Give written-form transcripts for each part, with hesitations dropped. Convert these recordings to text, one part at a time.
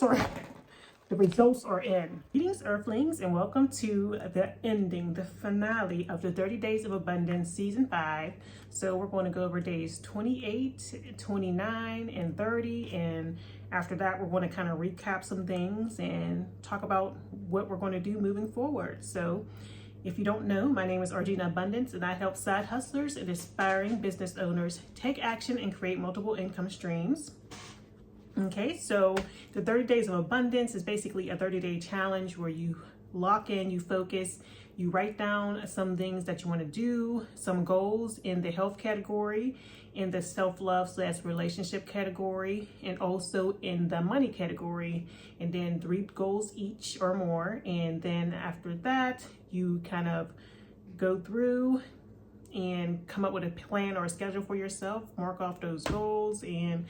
are in. Greetings, Earthlings, and welcome to the finale of the 30 Days of Abundance Season 5. So we're going to go over days 28, 29, and 30, and after that we're going to kind of recap some things and talk about what we're going to do moving forward. So if you don't know, my name is Argina Abundance, and I help side hustlers and aspiring business owners take action and create multiple income streams. Okay, so the 30 Days of Abundance is basically a 30-day challenge where you lock in, you focus, you write down some things that you want to do, some goals in the health category, in the self-love/relationship category, and also in the money category, and then 3 goals each or more. And then after that, you kind of go through and come up with a plan or a schedule for yourself, mark off those goals, and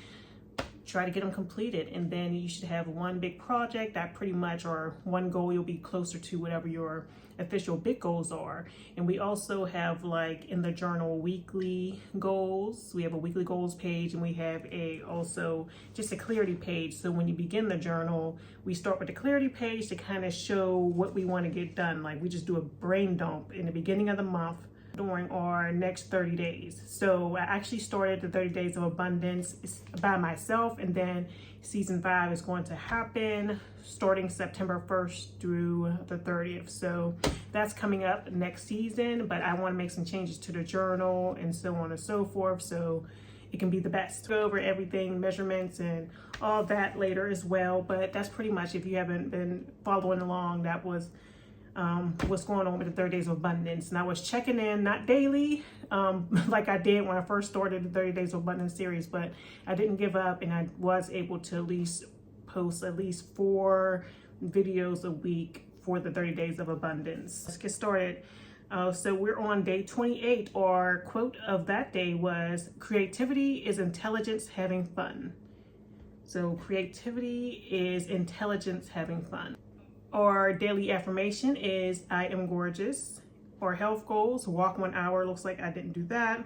try to get them completed. And then you should have one big project that pretty much, or one goal, you'll be closer to whatever your official big goals are. And we also have, like, in the journal, weekly goals. We have a weekly goals page, and we have also just a clarity page. So when you begin the journal, we start with the clarity page to kind of show what we want to get done. Like, we just do a brain dump in the beginning of the month during our next 30 days. So I actually started the 30 Days of Abundance by myself, and then season 5 is going to happen starting September 1st through the 30th. So that's coming up next season, but I want to make some changes to the journal and so on and so forth, so it can be the best. Go over everything, measurements and all that later as well, but that's pretty much, if you haven't been following along, that was what's going on with the 30 Days of Abundance. And I was checking in, not daily, like I did when I first started the 30 Days of Abundance series, but I didn't give up, and I was able to at least post at least 4 videos a week for the 30 Days of Abundance. Let's get started. So we're on day 28. Our quote of that day was, "Creativity is intelligence having fun." So creativity is intelligence having fun. Our daily affirmation is, "I am gorgeous." Our health goals: walk 1 hour. Looks like I didn't do that.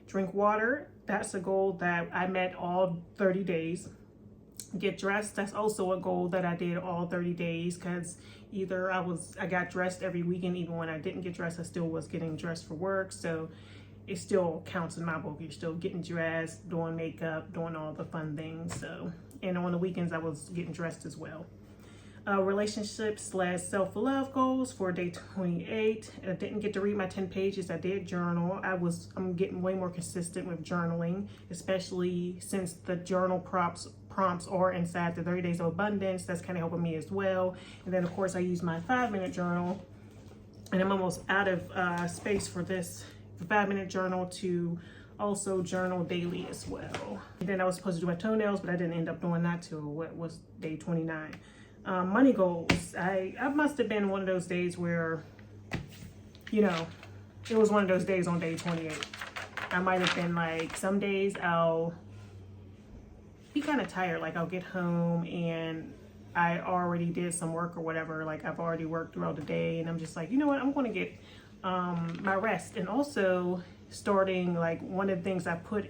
Drink water. That's a goal that I met all 30 days. Get dressed. That's also a goal that I did all 30 days, because either I got dressed every weekend. Even when I didn't get dressed, I still was getting dressed for work. So it still counts in my book. You're still getting dressed, doing makeup, doing all the fun things. So, and on the weekends, I was getting dressed as well. Relationship/self-love goals for day 28. I didn't get to read my 10 pages. I did journal. I'm getting way more consistent with journaling, especially since the journal prompts are inside the 30 Days of Abundance. That's kind of helping me as well. And then of course I use my 5-minute journal, and I'm almost out of space for this 5-minute journal to also journal daily as well. And then I was supposed to do my toenails, but I didn't end up doing that till what was day 29. Money goals. I must have been one of those days where, you know, it was one of those days on day 28. I might have been like, some days I'll be kind of tired. Like, I'll get home and I already did some work or whatever. Like, I've already worked throughout the day, and I'm just like, you know what, I'm going to get my rest. And also starting, like, one of the things I put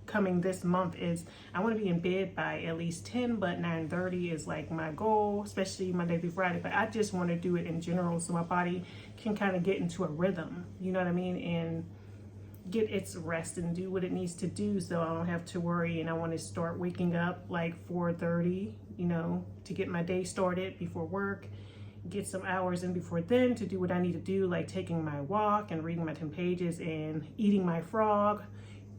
coming this month is I want to be in bed by at least 10, but 9:30 is like my goal, especially Monday through Friday. But I just want to do it in general so my body can kind of get into a rhythm, you know what I mean, and get its rest and do what it needs to do, so I don't have to worry. And I want to start waking up like 4:30, you know, to get my day started before work, get some hours in before then to do what I need to do, like taking my walk and reading my 10 pages and eating my frog.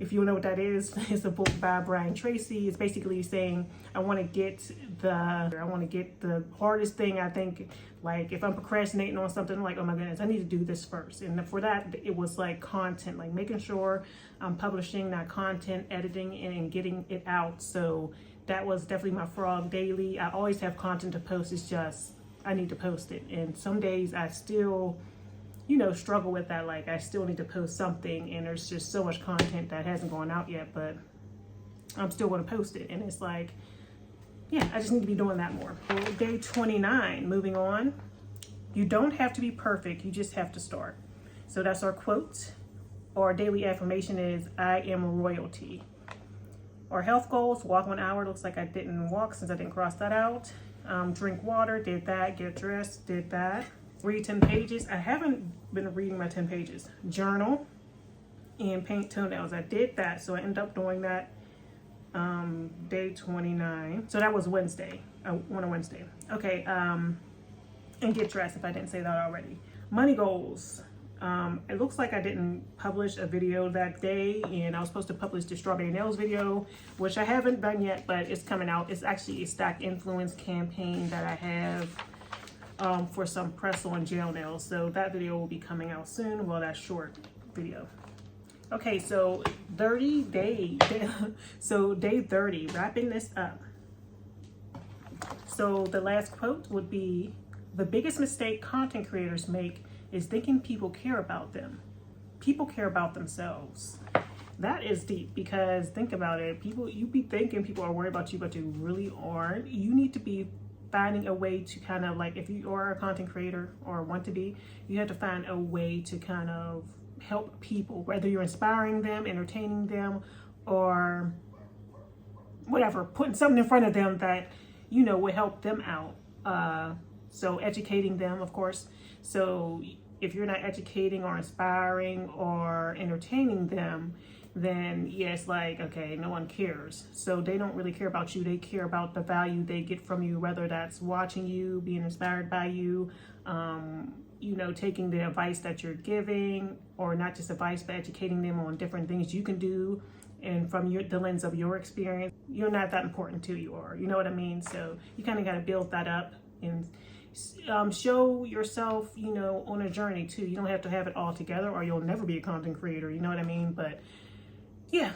If you know what that is, it's a book by Brian Tracy. It's basically saying, I want to get the hardest thing. I think, like, if I'm procrastinating on something, like, oh my goodness, I need to do this first. And for that, it was like content, like making sure I'm publishing that content, editing, and getting it out. So that was definitely my frog daily. I always have content to post. It's just, I need to post it. And some days I still, you know, struggle with that. Like, I still need to post something, and there's just so much content that hasn't gone out yet, but I'm still going to post it. And it's like, yeah, I just need to be doing that more. Day 29, moving on. You don't have to be perfect, you just have to start. So that's our quote. Our daily affirmation is, I am royalty. Our health goals, walk 1 hour. Looks like I didn't walk since I didn't cross that out. Drink water, did that. Get dressed, did that. Read 10 pages. I haven't been reading my 10 pages. Journal and paint toenails. I did that, so I ended up doing that day 29. So that was Wednesday, on a Wednesday. Okay, and get dressed if I didn't say that already. Money goals. It looks like I didn't publish a video that day, and I was supposed to publish the strawberry nails video, which I haven't done yet, but it's coming out. It's actually a Stack Influence campaign that I have for some press-on gel nails. So that video will be coming out soon. Well, that short video. Okay, so 30 days. So day 30, wrapping this up. So the last quote would be, the biggest mistake content creators make is thinking people care about them. People care about themselves. That is deep, because think about it. You be thinking people are worried about you, but they really aren't. You need to be finding a way to kind of like, if you are a content creator or want to be, you have to find a way to kind of help people, whether you're inspiring them, entertaining them, or whatever, putting something in front of them that, you know, will help them out. So educating them, of course. So if you're not educating or inspiring or entertaining them, then yeah, it's like, okay, no one cares. So they don't really care about you. They care about the value they get from you, whether that's watching you, being inspired by you, you know, taking the advice that you're giving, or not just advice, but educating them on different things you can do. And from the lens of your experience, you're not that important to you, or you know what I mean? So you kind of got to build that up and show yourself, you know, on a journey too. You don't have to have it all together, or you'll never be a content creator, you know what I mean? But yeah,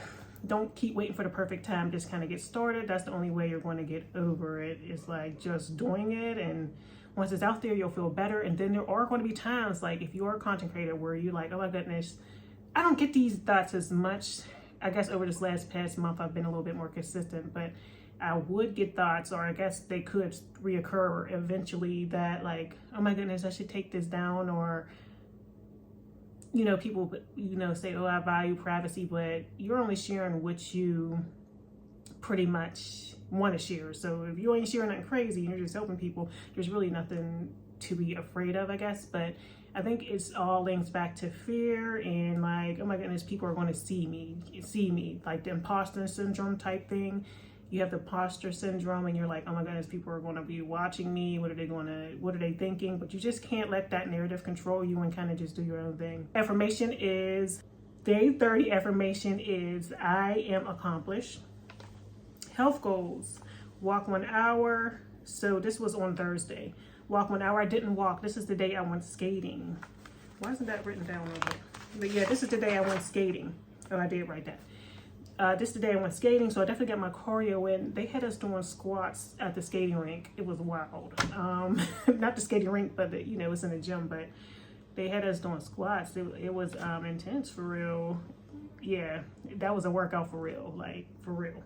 don't keep waiting for the perfect time. Just kind of get started. That's the only way you're going to get over it. It's like just doing it, and once it's out there, you'll feel better. And then there are going to be times, like if you're a content creator, where you're like, oh my goodness, I don't get these thoughts as much. I guess over this past month, I've been a little bit more consistent, but I would get thoughts, or I guess they could reoccur eventually, that like, oh my goodness, I should take this down. Or, you know, people, you know, say, oh, I value privacy, but you're only sharing what you pretty much want to share. So if you ain't sharing nothing crazy, you're just helping people, there's really nothing to be afraid of, I guess. But I think it's all links back to fear, and like, oh my goodness, people are going to see me, like the imposter syndrome type thing. You have the imposter syndrome, and you're like, oh my goodness, people are going to be watching me. What are they thinking? But you just can't let that narrative control you, and kind of just do your own thing. Affirmation is, day 30 affirmation is, I am accomplished. Health goals, walk 1 hour. So this was on Thursday. Walk 1 hour. I didn't walk. This is the day I went skating. Why isn't that written down over here? But yeah, this is the day I went skating. Oh, I did write that. This is the day I went skating, so I definitely got my cardio in. They had us doing squats at the skating rink. It was wild. Not the skating rink, but the, you know, it's in the gym, but they had us doing squats. It was intense, for real. Yeah, that was a workout for real, like for real.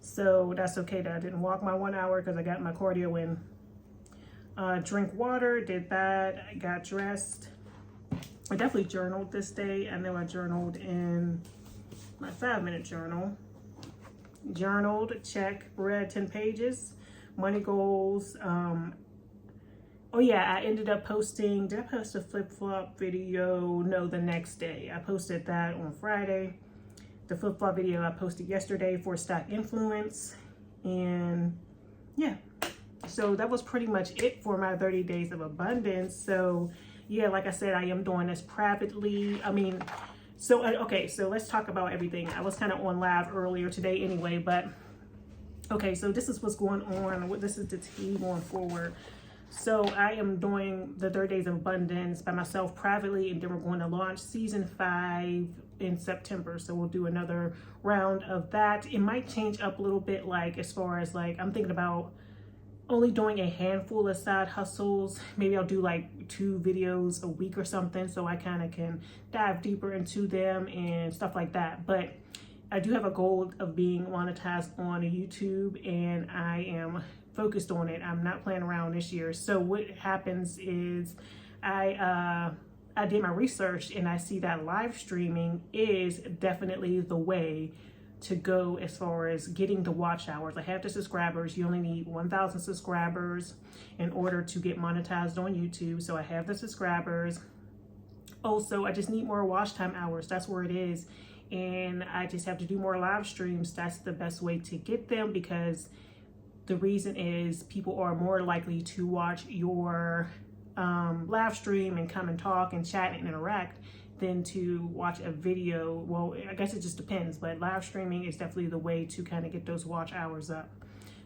So that's okay that I didn't walk my 1 hour, because I got my cardio in. Drink water, did that. I got dressed. I definitely journaled this day. I know I journaled in my 5-minute journal. Journaled, check, read 10 pages. Money goals. Oh yeah, I ended up posting, did I post a flip-flop video? No, the next day. I posted that on Friday. The flip-flop video I posted yesterday for Stack Influence. And yeah, so that was pretty much it for my 30 days of abundance. So yeah, like I said, I am doing this privately. I mean, so, okay, so let's talk about everything. I was kind of on live earlier today anyway, but okay, so this is what's going on. This is the tea going forward. So I am doing the 30 days of abundance by myself privately, and then we're going to launch season 5 in September. So we'll do another round of that. It might change up a little bit, like as far as like, I'm thinking about only doing a handful of side hustles. Maybe I'll do like 2 videos a week or something, so I kind of can dive deeper into them and stuff like that. But I do have a goal of being monetized on YouTube, and I am focused on it. I'm not playing around this year. So what happens is I did my research, and I see that live streaming is definitely the way to go as far as getting the watch hours. I have the subscribers. You only need 1,000 subscribers in order to get monetized on YouTube. So I have the subscribers. Also, I just need more watch time hours. That's where it is. And I just have to do more live streams. That's the best way to get them, because the reason is people are more likely to watch your live stream and come and talk and chat and interact than to watch a video. Well, I guess it just depends, but live streaming is definitely the way to kind of get those watch hours up.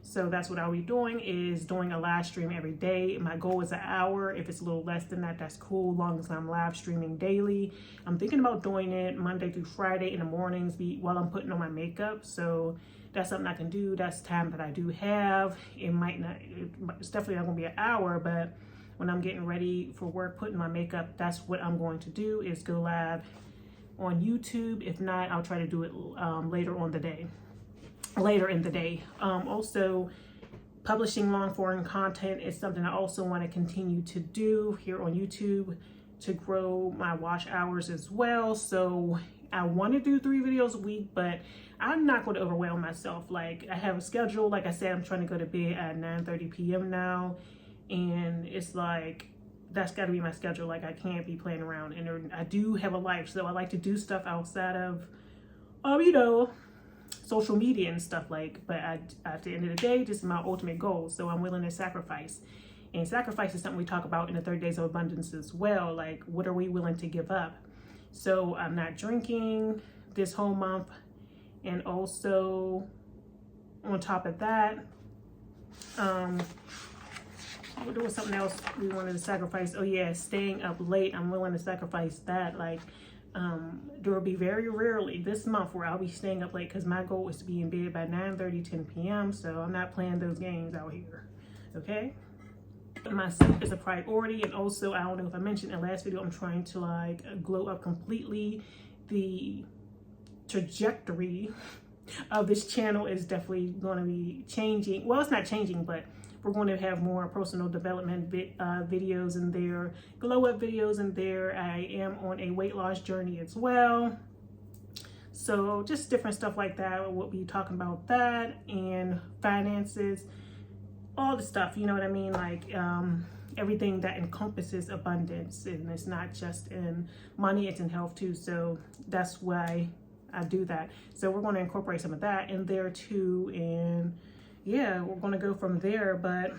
So that's what I'll be doing, is doing a live stream every day. My goal is an hour. If it's a little less than that, that's cool, long as I'm live streaming daily. I'm thinking about doing it Monday through Friday in the mornings while I'm putting on my makeup. So that's something I can do. That's time that I do have. It's definitely not gonna be an hour, but when I'm getting ready for work, putting my makeup, that's what I'm going to do, is go live on YouTube. If not, I'll try to do it later in the day. Also, publishing long form content is something I also want to continue to do here on YouTube to grow my watch hours as well. So I want to do 3 videos a week, but I'm not going to overwhelm myself. Like, I have a schedule. Like I said, I'm trying to go to bed at 9:30 p.m. now. And it's like, that's got to be my schedule. Like, I can't be playing around. And I do have a life, so I like to do stuff outside of, social media and stuff. But at the end of the day, this is my ultimate goal. So I'm willing to sacrifice. And sacrifice is something we talk about in the 30 Days of Abundance as well. Like, what are we willing to give up? So I'm not drinking this whole month. And also, on top of that, there was something else we wanted to sacrifice. Oh yeah, staying up late. I'm willing to sacrifice that. Like, there will be very rarely this month where I'll be staying up late, because my goal is to be in bed by 9:30, 10 p.m. So I'm not playing those games out here. Okay? My sleep is a priority. And also, I don't know if I mentioned in the last video, I'm trying to like glow up completely. The trajectory of this channel is definitely going to be changing. Well, it's not changing, but we're going to have more personal development videos in there, glow up videos in there. I am on a weight loss journey as well. So just different stuff like that. We'll be talking about that, and finances, all the stuff, you know what I mean? Like, everything that encompasses abundance. And it's not just in money, it's in health too. So that's why I do that. So we're going to incorporate some of that in there too. And yeah, we're going to go from there. But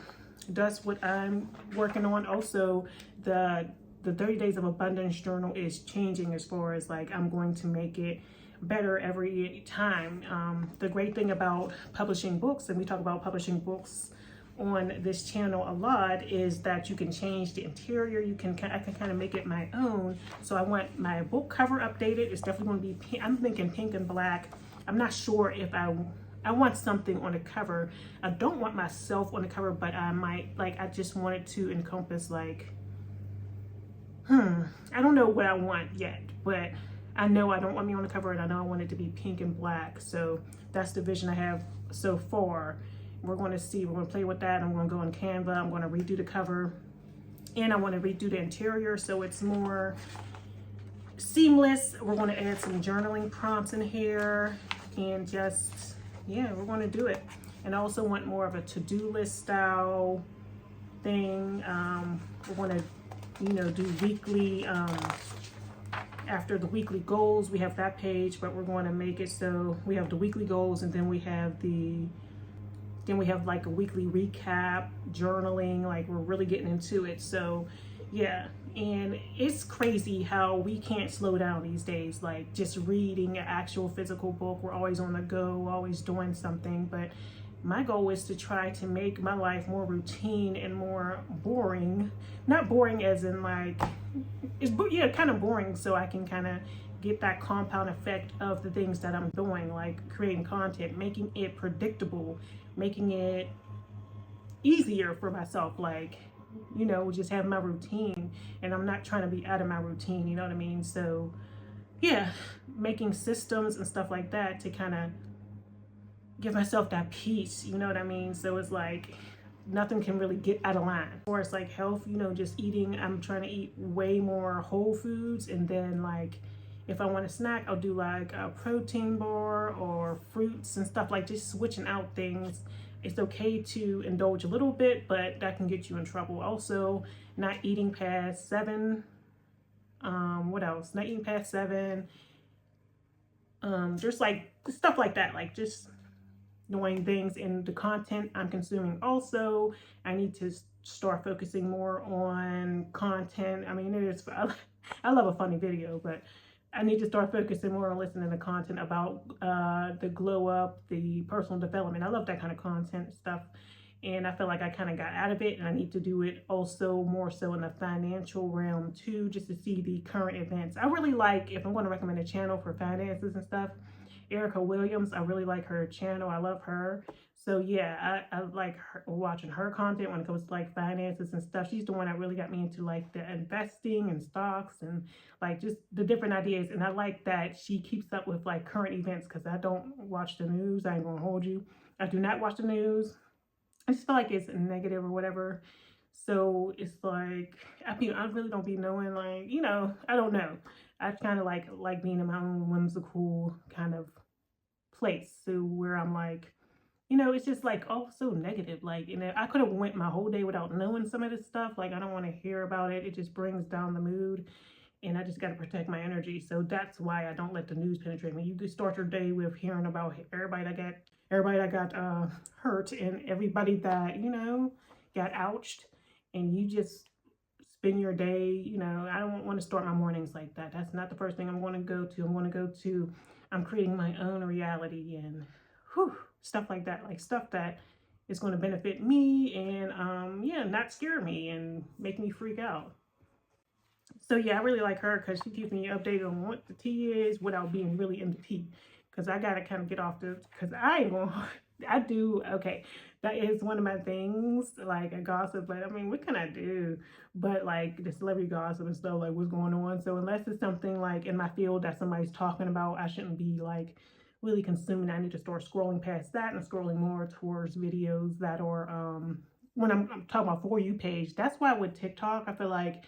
that's what I'm working on. Also, the 30 Days of Abundance journal is changing, as far as like, I'm going to make it better every time. The great thing about publishing books, and we talk about publishing books on this channel a lot, is that you can change the interior. I can kind of make it my own. So I want my book cover updated. It's definitely going to be pink. I'm thinking pink and black. I'm not sure if I want something on the cover. I don't want myself on the cover, but I might, like, I just want it to encompass, like, I don't know what I want yet, but I know I don't want me on the cover, and I know I want it to be pink and black. So that's the vision I have so far. We're going to see, we're going to play with that. I'm going to go on Canva. I'm going to redo the cover, and I want to redo the interior so it's more seamless. We're going to add some journaling prompts in here, and just, yeah, we're going to do it. And I also want more of a to-do list style thing. We're going to, do weekly, after the weekly goals, we have that page, but we're going to make it so we have the weekly goals, and then we have like a weekly recap, journaling, like we're really getting into it. So yeah, and it's crazy how we can't slow down these days. Like, just reading an actual physical book, we're always on the go, always doing something. But my goal is to try to make my life more routine and more boring. Not boring as in like, kind of boring, so I can kind of get that compound effect of the things that I'm doing, like creating content, making it predictable, making it easier for myself, like, just have my routine, and I'm not trying to be out of my routine, you know what I mean? So yeah, making systems and stuff like that to kind of give myself that peace, you know what I mean? So it's like nothing can really get out of line. Or it's like health, just eating, I'm trying to eat way more whole foods, and then like If I want a snack, I'll do like a protein bar or fruits and stuff, like just switching out things. It's okay to indulge a little bit, but that can get you in trouble. Also, not eating past 7. What else? Not eating past 7. Just like stuff like that, like just knowing things in the content I'm consuming. Also, I need to start focusing more on content. I mean, it is, I love a funny video, but I need to start focusing more on listening to content about the glow up, the personal development. I love that kind of content stuff. And I feel like I kind of got out of it, and I need to do it also more so in the financial realm too, just to see the current events. I really like, if I'm going to recommend a channel for finances and stuff, Erica Williams. I really like her channel. I love her. So yeah, I like watching her content when it comes to like finances and stuff. She's the one that really got me into like the investing and stocks and like just the different ideas. And I like that she keeps up with like current events, because I don't watch the news. I ain't gonna hold you. I do not watch the news. I just feel like it's negative or whatever. So it's like, I mean, I really don't be knowing, like, you know, I don't know. I kind of like being in my own whimsical kind of place, so where I'm like, you know, it's just like, oh, so negative. Like, you know, I could have went my whole day without knowing some of this stuff. Like, I don't want to hear about it. It just brings down the mood, and I just got to protect my energy. So that's why I don't let the news penetrate me. You could start your day with hearing about everybody that got hurt, and everybody that, you know, got ouched, and you just spend your day, you know. I don't want to start my mornings like that. That's not the first thing I'm going to go to. I'm creating my own reality, and stuff like that, like stuff that is going to benefit me and yeah, not scare me and make me freak out. So yeah, I really like her because she keeps me updated on what the tea is without being really into tea. Because I gotta kind of get off the, because I ain't gonna, I do, okay, that is one of my things, like a gossip, but I mean, what can I do? But like the celebrity gossip and stuff, like what's going on. So unless it's something like in my field that somebody's talking about, I shouldn't be like really consuming. I need to start scrolling past that and scrolling more towards videos that are, when I'm talking about For You page. That's why with TikTok, I feel like,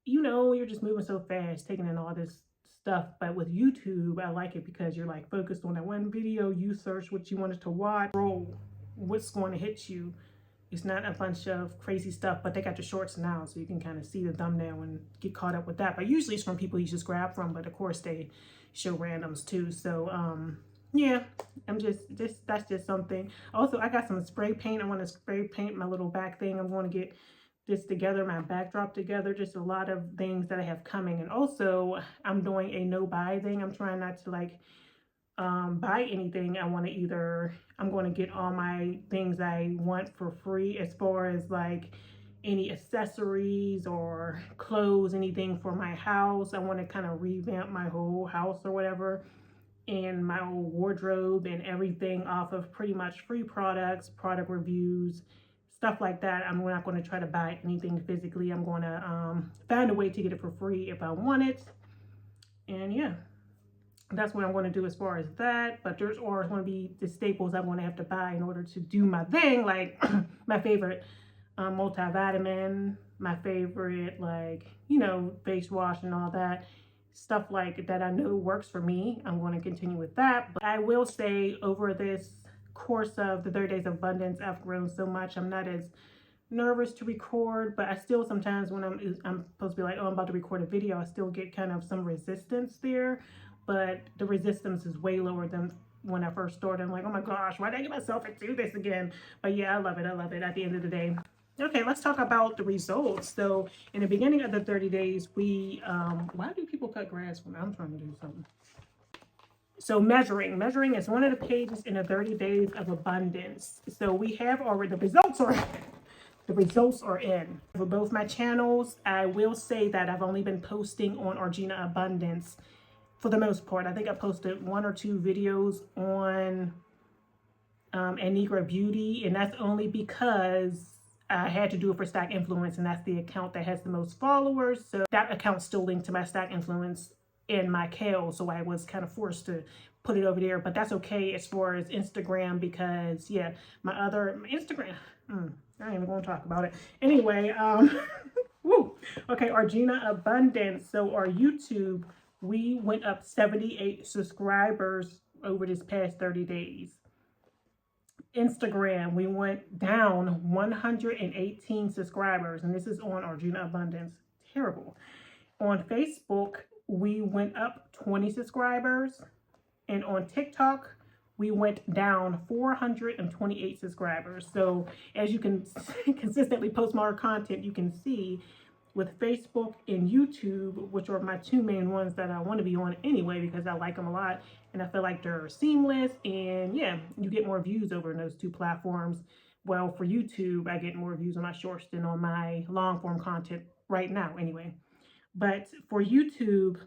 you know, you're just moving so fast, taking in all this stuff. But with YouTube, I like it because you're like focused on that one video. You search what you wanted to watch, roll what's going to hit you. It's not a bunch of crazy stuff, but they got the shorts now, so you can kind of see the thumbnail and get caught up with that. But usually it's from people you just grab from, but of course they show randoms too. So yeah, I'm just that's just something. Also, I got some spray paint. I want to spray paint my little back thing. I'm going to get this together, my backdrop together, just a lot of things that I have coming. And also I'm doing a no buy thing. I'm trying not to like buy anything. I'm going to get all my things I want for free, as far as like any accessories or clothes, anything for my house. I want to kind of revamp my whole house or whatever, and my old wardrobe and everything off of pretty much free products, product reviews, stuff like that. I'm not going to try to buy anything physically. I'm going to find a way to get it for free if I want it. And yeah, that's what I'm going to do as far as that. But there's always going to be the staples I'm going to have to buy in order to do my thing, like my favorite multivitamin, my favorite, like, you know, face wash and all that stuff like that I know works for me. I'm going to continue with that. But I will say, over this course of the 30 Days of Abundance, I've grown so much. I'm not as nervous to record, but I still sometimes when I'm supposed to be like, oh, I'm about to record a video, I still get kind of some resistance there. But the resistance is way lower than when I first started. I'm like, oh my gosh, why did I get myself into this again? But yeah, I love it. I love it at the end of the day. Okay, let's talk about the results. So in the beginning of the 30 days, we, why do people cut grass when I'm trying to do something? So measuring is one of the pages in the 30 Days of Abundance. So we have already, the results are in. For both my channels, I will say that I've only been posting on Argina Abundance for the most part. I think I posted 1 or 2 videos on Anigra Beauty, and that's only because I had to do it for Stack Influence, and that's the account that has the most followers. So that account's still linked to my Stack Influence in my Kale, so I was kind of forced to put it over there. But that's okay as far as Instagram, because yeah, my Instagram, I ain't even gonna talk about it anyway. Woo. Okay, Argina Abundance. So our YouTube we went up 78 subscribers over this past 30 days. Instagram, we went down 118 subscribers, and this is on Arjuna Abundance. Terrible. On Facebook, we went up 20 subscribers, and on TikTok, we went down 428 subscribers. So as you can consistently post more content, you can see with Facebook and YouTube, which are my two main ones that I want to be on anyway, because I like them a lot and I feel like they're seamless, and yeah, you get more views over in those two platforms. Well, for YouTube, I get more views on my shorts than on my long form content right now anyway. But for YouTube,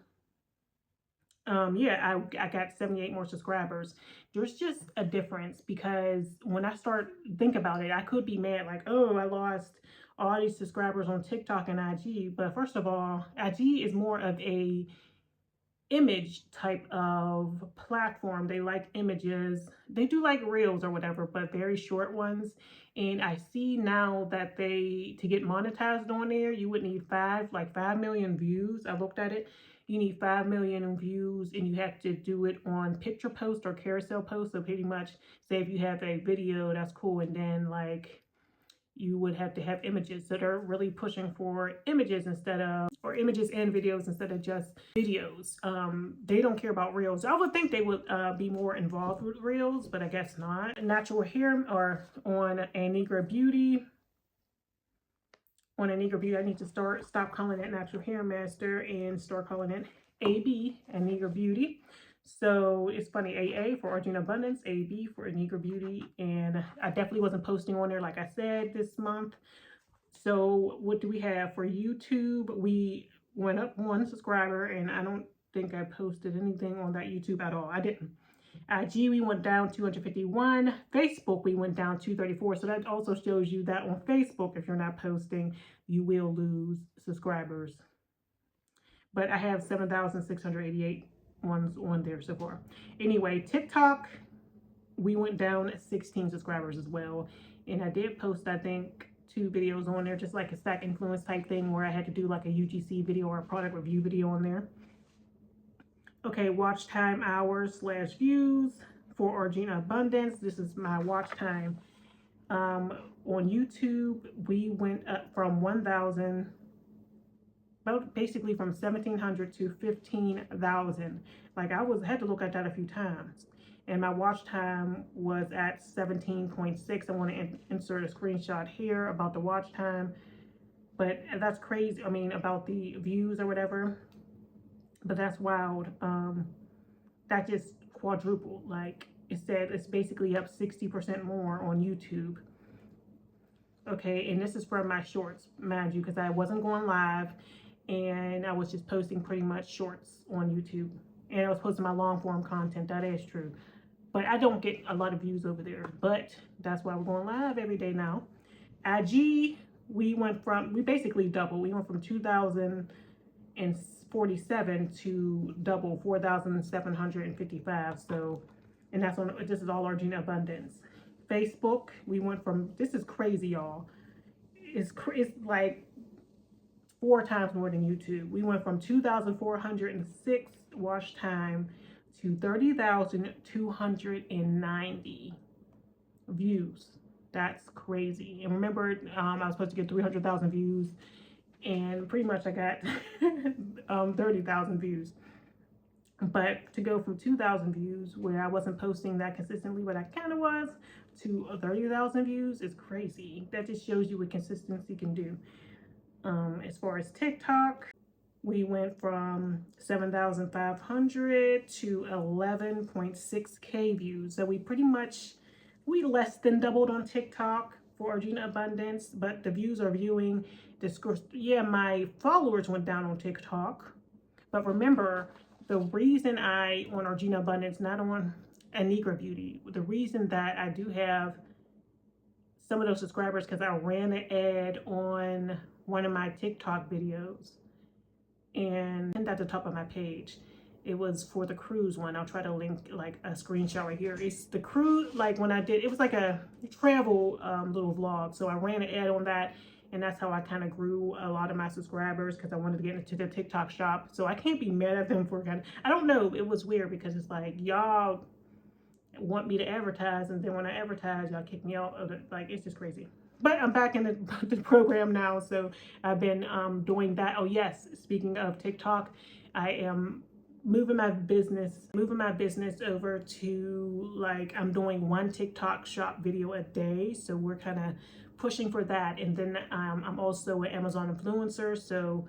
yeah, I got 78 more subscribers. There's just a difference, because when I start think about it, I could be mad like, oh, I lost all these subscribers on TikTok and IG. But first of all, IG is more of a image type of platform. They like images. They do like reels or whatever, but very short ones. And I see now that to get monetized on there, you would need 5 million views. I looked at it. You need 5 million views, and you have to do it on picture post or carousel post. So pretty much, say if you have a video, that's cool, and then like you would have to have images. So they're really pushing for images images and videos instead of just videos. They don't care about reels. I would think they would be more involved with reels, but I guess not. Natural hair, or on Anigra Beauty. On Anigra Beauty, I need to stop calling it Natural Hair Master and start calling it AB, Anigra Beauty. So it's funny, AA for Arjuna Abundance, AB for Anigra Beauty, and I definitely wasn't posting on there like I said this month. So what do we have for YouTube? We went up 1 subscriber, and I don't think I posted anything on that YouTube at all. I didn't. IG, we went down 251. Facebook, we went down 234. So that also shows you that on Facebook, if you're not posting, you will lose subscribers. But I have 7,688 ones on there so far. Anyway, TikTok, we went down 16 subscribers as well. And I did post, I think, 2 videos on there, just like a stack influence type thing, where I had to do like a UGC video or a product review video on there. Okay, watch time hours / views for Arjuna Abundance. This is my watch time. On YouTube, we went up from 1,000, about basically from 1,700 to 15,000. Like I had to look at that a few times. And my watch time was at 17.6. I want to insert a screenshot here about the watch time. But that's crazy. I mean, about the views or whatever. But that's wild. That just quadrupled. Like it said, it's basically up 60% more on YouTube. Okay, and this is from my shorts, mind you, because I wasn't going live, and I was just posting pretty much shorts on YouTube. And I was posting my long form content. That is true. But I don't get a lot of views over there. But that's why we're going live every day now. IG, we basically doubled. We went from 2,047 to double 4,755. So, and this is all Arjuna Abundance. Facebook, we went from, this is crazy, y'all. It's like 4 times more than YouTube. We went from 2,406 watch time to 30,290 views. That's crazy. And remember, I was supposed to get 300,000 views, and pretty much I got 30,000 views. But to go from 2,000 views, where I wasn't posting that consistently, but I kind of was, to 30,000 views is crazy. That just shows you what consistency can do. As far as TikTok, we went from 7,500 to 11.6K views. So we less than doubled on TikTok for Arjuna Abundance, but the views are viewing. Yeah, my followers went down on TikTok. But remember, the reason on Arjuna Abundance, not on Anigra Beauty, the reason that I do have some of those subscribers, because I ran an ad on one of my TikTok videos, and at the top of my page, it was for the cruise one. I'll try to link like a screenshot right here. It's the cruise, like when I did, it was like a travel little vlog. So I ran an ad on that, And that's how I kind of grew a lot of my subscribers, because I wanted to get into the TikTok shop. So I can't be mad at them for kind of, I don't know, it was weird because it's like, y'all want me to advertise, and then when I advertise, y'all kick me out of it. Like, it's just crazy. But I'm back in the program now, so I've been doing that. Oh yes, speaking of TikTok, I am moving my business over to, like, I'm doing one TikTok shop video a day. So we're kind of pushing for that. And then I'm also an Amazon influencer, so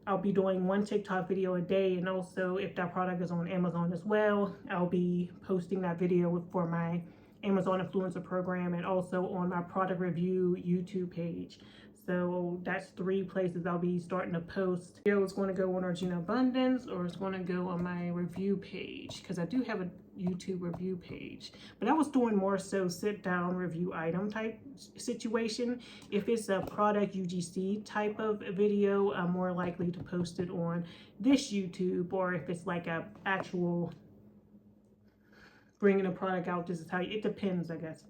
I'll be doing one TikTok video a day. And also, if that product is on Amazon as well, I'll be posting that video for my Amazon influencer program and also on my product review YouTube page. So that's 3 places I'll be starting to post. Video is going to go on Orgina Abundance, or it's going to go on my review page, because I do have a YouTube review page. But I was doing more so sit down review item type situation. If it's a product UGC type of video, I'm more likely to post it on this YouTube. Or if it's like a actual bringing a product out, this is how it depends, I guess.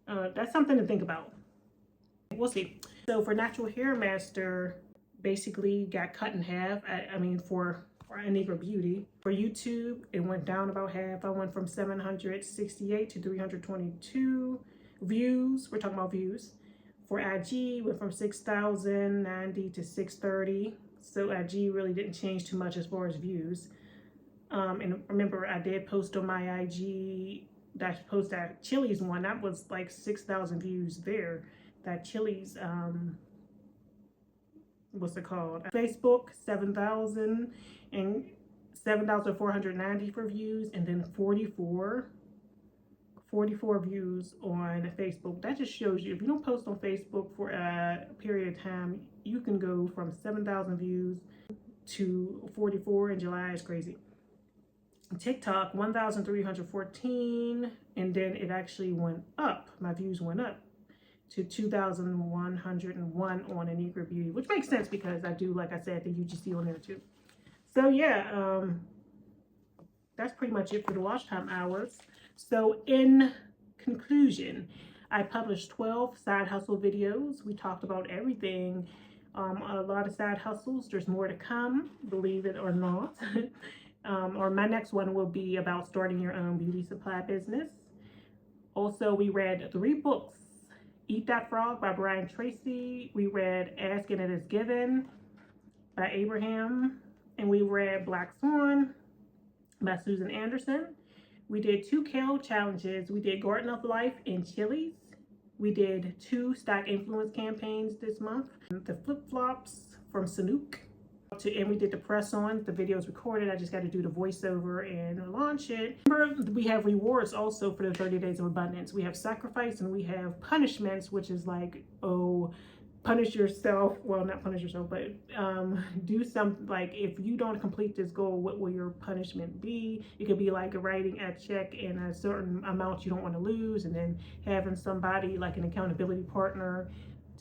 That's something to think about. We'll see. So for Natural Hair Master, basically got cut in half. I mean, for Anigua Beauty. For YouTube, it went down about half. I went from 768 to 322 views. We're talking about views. For IG, went from 6,090 to 630. So IG really didn't change too much as far as views. And remember, I did post on my IG, that post that Chili's one, that was like 6,000 views there. That Chili's, what's it called? Facebook, 7,000 and 7,490 for views, and then 44 views on Facebook. That just shows you, if you don't post on Facebook for a period of time, you can go from 7,000 views to 44 in July. Is crazy. TikTok, 1,314, and then it actually went up. My views went up to 2,101 on Anigua Beauty, which makes sense because I do, like I said, the UGC on there too. So yeah, that's pretty much it for the watch time hours. So in conclusion, I published 12 side hustle videos. We talked about everything, a lot of side hustles. There's more to come, believe it or not. Or my next one will be about starting your own beauty supply business. Also, we read 3 books. Eat That Frog by Brian Tracy. We read Ask and It Is Given by Abraham. And we read Black Swan by Susan Anderson. We did 2 kale challenges. We did Garden of Life and Chili's. We did 2 stock influence campaigns this month. The Flip Flops from Sanook. And we did the press on. The video is recorded. I just got to do the voiceover and launch it. Remember, we have rewards also for the 30 days of abundance. We have sacrifice and we have punishments, which is like, oh, punish yourself. Well, not punish yourself, but do something. Like, if you don't complete this goal, what will your punishment be? It could be like writing a check in a certain amount you don't want to lose, and then having somebody like an accountability partner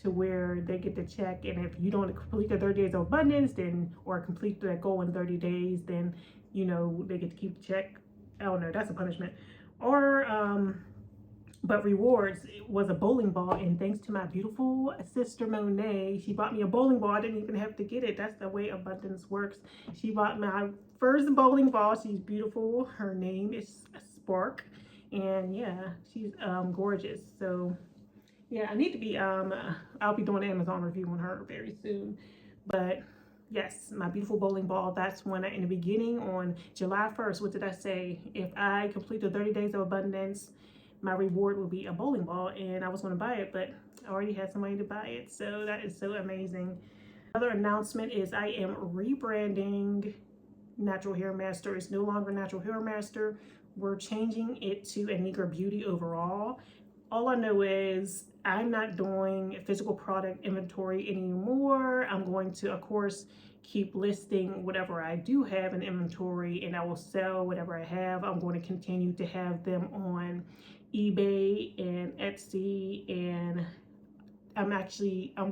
to where they get the check, and if you don't complete the 30 days of abundance, then, or complete that goal in 30 days, then, you know, they get to keep the check. I don't know, that's a punishment. Or but rewards was a bowling ball, and thanks to my beautiful sister Monet, she bought me a bowling ball. I didn't even have to get it. That's the way abundance works. She bought my first bowling ball. She's beautiful. Her name is Spark, and yeah, she's gorgeous. So yeah, I need to be, I'll be doing an Amazon review on her very soon. But yes, my beautiful bowling ball, that's when in the beginning on July 1st, what did I say? If I complete the 30 days of abundance, my reward will be a bowling ball. And I was going to buy it, but I already had somebody to buy it. So that is so amazing. Another announcement is I am rebranding Natural Hair Master. It's no longer Natural Hair Master. We're changing it to Anigua Beauty overall. All I know is I'm not doing physical product inventory anymore. I'm going to, of course, keep listing whatever I do have in inventory, and I will sell whatever I have. I'm going to continue to have them on eBay and Etsy, and I'm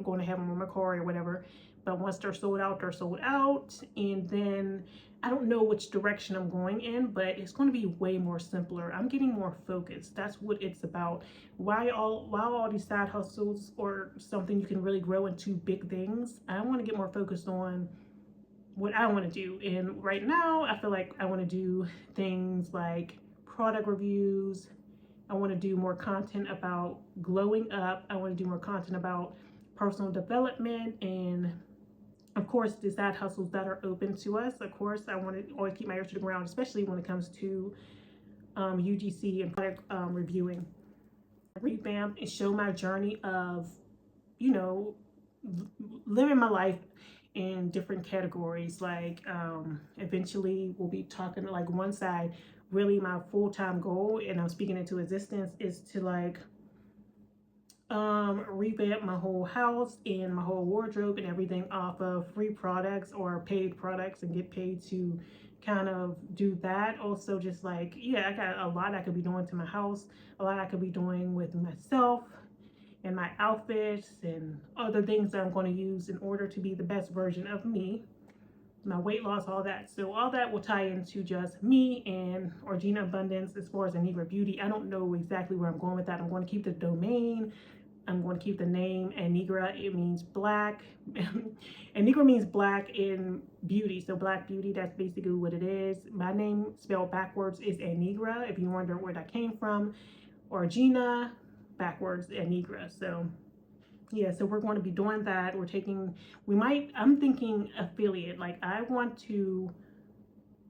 going to have them on Mercari or whatever. but once they're sold out, they're sold out. And then I don't know which direction I'm going in, but it's going to be way more simpler. I'm getting more focused. That's what it's about. Why all these side hustles or something you can really grow into big things? I want to get more focused on what I want to do. And right now, I feel like I want to do things like product reviews. I want to do more content about glowing up. I want to do more content about personal development, and of course the side hustles that are open to us. Of course, I want to always keep my ear to the ground, especially when it comes to UGC and product reviewing. Revamp and show my journey of, you know, living my life in different categories. Like eventually we'll be talking like one side, really my full-time goal, and I'm speaking into existence, is to like revamp my whole house and my whole wardrobe and everything off of free products or paid products, and get paid to kind of do that. Also, just like, yeah, I got a lot I could be doing to my house, a lot I could be doing with myself and my outfits and other things that I'm going to use in order to be the best version of me, my weight loss, all that. So all that will tie into just me and Orgina Abundance as far as Anigra Beauty. I don't know exactly where I'm going with that. I'm going to keep the domain. I'm going to keep the name Anigra. It means black. Anigra means black in beauty. So black beauty, that's basically what it is. My name spelled backwards is Anigra, if you wonder where that came from. Orgina, backwards Anigra. So yeah, so we're going to be doing that. I'm thinking affiliate. Like, I want to,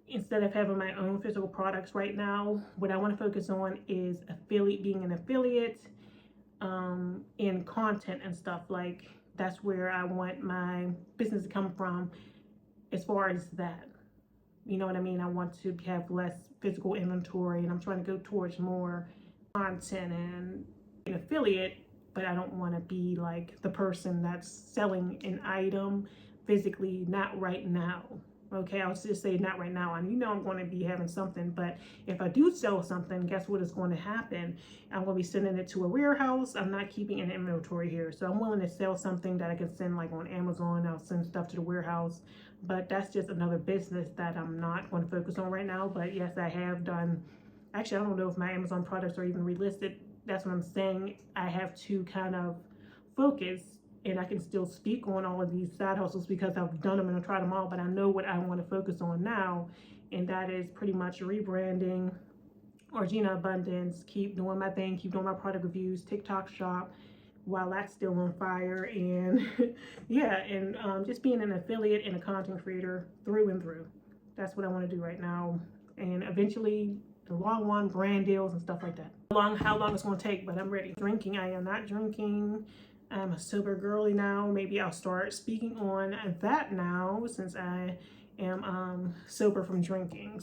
instead of having my own physical products right now, what I want to focus on is being an affiliate in content and stuff. Like, that's where I want my business to come from as far as that. You know what I mean? I want to have less physical inventory, and I'm trying to go towards more content and an affiliate, but I don't want to be like the person that's selling an item physically, not right now. Okay, I'll just say not right now. And you know I'm going to be having something, but if I do sell something, guess what is going to happen? I'm going to be sending it to a warehouse. I'm not keeping an inventory here. So I'm willing to sell something that I can send like on Amazon. I'll send stuff to the warehouse, but that's just another business that I'm not going to focus on right now. But yes, I have done, actually, I don't know if my Amazon products are even relisted. That's what I'm saying. I have to kind of focus, and I can still speak on all of these side hustles because I've done them and I've tried them all, but I know what I want to focus on now, and that is pretty much rebranding Orgina Abundance, keep doing my thing, keep doing my product reviews, TikTok shop while that's still on fire, and yeah, and just being an affiliate and a content creator through and through. That's what I want to do right now, and eventually the long one, brand deals and stuff like that. How long it's going to take, but I'm ready. Drinking, I am not drinking. I'm a sober girly now. Maybe I'll start speaking on that now, since I am sober from drinking.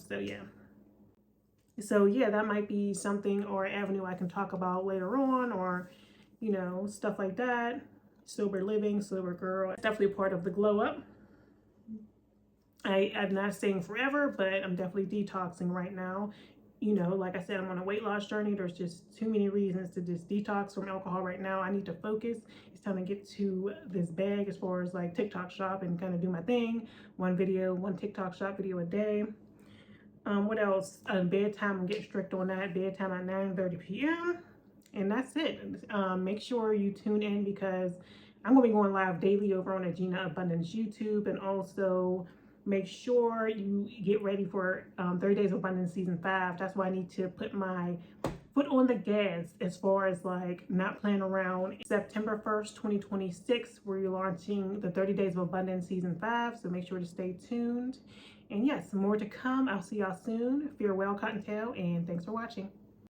So yeah, that might be something or avenue I can talk about later on, or you know, stuff like that. Sober living, sober girl. It's definitely a part of the glow up. I'm not saying forever, but I'm definitely detoxing right now. You know, like I said, I'm on a weight loss journey. There's just too many reasons to just detox from alcohol right now. I need to focus. It's time to get to this bag as far as like TikTok shop and kind of do my thing. One TikTok shop video a day. What else? Bedtime, I'm getting strict on that. Bedtime at 9:30 p.m. And that's it. Make sure you tune in, because I'm going to be going live daily over on Orgina Abundance YouTube, and also make sure you get ready for 30 Days of Abundance Season 5. That's why I need to put my foot on the gas as far as like not playing around. September 1st, 2026, we're launching the 30 Days of Abundance Season 5. So make sure to stay tuned. And yes, more to come. I'll see y'all soon. Farewell, Cottontail, and thanks for watching.